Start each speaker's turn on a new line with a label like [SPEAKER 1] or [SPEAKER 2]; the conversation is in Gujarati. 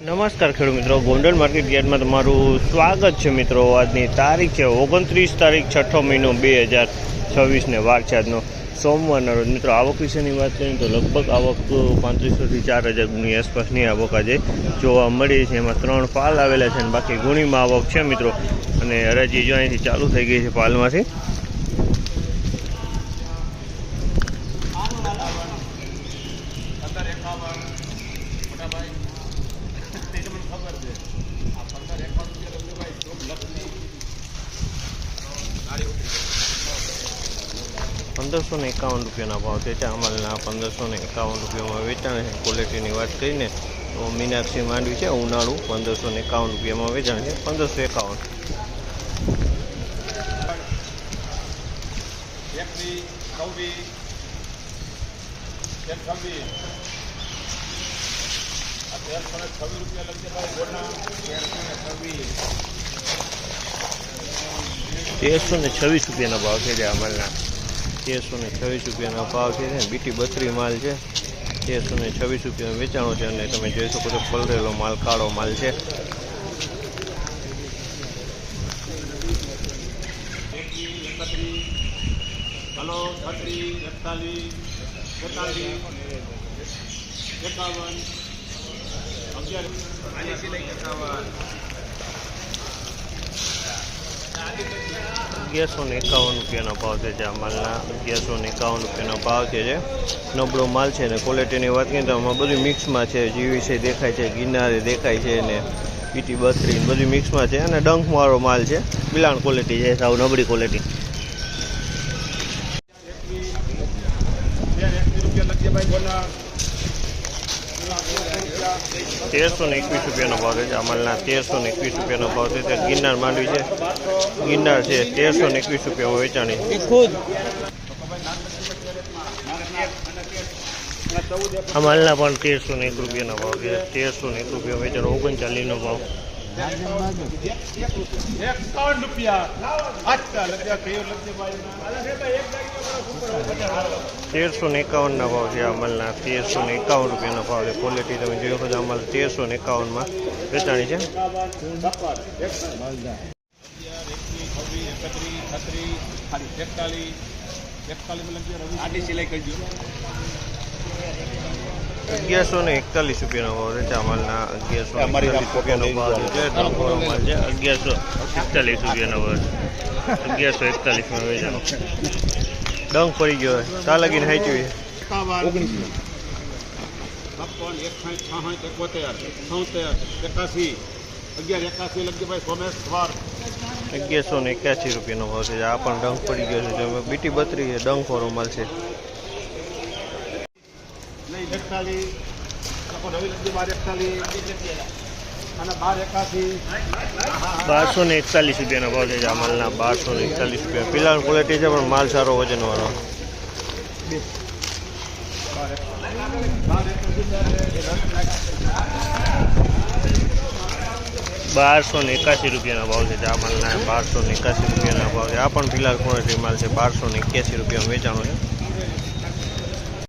[SPEAKER 1] નમસ્કાર ખેડૂત મિત્રો, ગોંડલ માર્કેટ યાર્ડમાં તમારું સ્વાગત છે મિત્રો। આજની તારીખ છે 29 તારીખ 6ઠો મહિનો 2026 ને વાર છે આજનો સોમવારના રોજ। મિત્રો આવક વિશેની વાત કરીએ તો લગભગ આવક 3500 થી 4000ની આસપાસની આવક આજે જોવા મળી છે। એમાં 3 પાલ આવેલા છે અને બાકી ગુણીમાં આવક છે મિત્રો। અને હરાજી જો અહીંથી ચાલુ થઈ ગઈ છે પાલમાંથી। ₹1551 ભાવ છે। ચામલના 1551 રૂપિયામાં વેચાણ છે। ક્વોલિટીની વાત કરીને તો મીનાક્ષી માંડવી છે ઉનાળુ 1551 રૂપિયામાં વેચાણ છે। 1551 1326 રૂપિયાના ભાવ છે। ચામલના 1326 રૂપિયાના ભાવ છે। બીટી 32 માલ છે। 1326 રૂપિયામાં વેચાણો છે અને તમે જોઈ શકો છો પલળેલો માલ કાળો માલ છે। ₹1151 ભાવ છે। જામલના 1151 રૂપિયાનો ભાવ છે। નબળો માલ છે ને ક્વોલિટીની વાત કરીએ તો આમાં બધું મિક્સમાં છે। જીવીસી દેખાય છે, ગિરનારી દેખાય છે ને પીટી 32 બધું મિક્સમાં છે અને ડંખવાળો માલ છે। બિલાણ ક્વોલિટી છે, સાવ નબળી ક્વોલિટી। ₹1321 ભાવ છે। જામલના 1321 રૂપિયાનો ભાવ છે। ત્યાં ગિરનાર માંડવી છે, ગિરનાર છે 1321 રૂપિયામાં વેચાણી। આ માલના પણ 1301 રૂપિયાનો ભાવ છે। 1301 રૂપિયા વેચાણ। 39નો ભાવ। 1351 ભાવ છે। અમલના 1351 રૂપિયાનો ભાવ છે। ક્વોલિટી તમે જોઈ શકો છો અમલ 1351માં વેચાણી છે। ₹1141 રૂપિયાનો ભાવ છે। ચામલના 1141 રૂપિયાનો ભાવ છે। 1141 રૂપિયાનો ભાવ છે। 1141માં વેચાણો। ડંગ પડી ગયો તા લગીને હાઈચ્યું છે। 1181 રૂપિયાનો ભાવ છે। આ પણ ડંગ પડી ગયો છે। બીટી 32 છે, ડંગ ફોરો માલ છે। 1241 રૂપિયાનો ભાવ છે। જામલના 1241 રૂપિયા। પિલાણ ક્વોલિટી છે પણ માલ સારો વજનવાળો। 1281 રૂપિયાનો ભાવ છે। જામલના 1281 રૂપિયાનો ભાવ છે। આ પણ પિલાણ ક્વોલિટી માલ છે। 1281 રૂપિયામાં વેચાણો છે।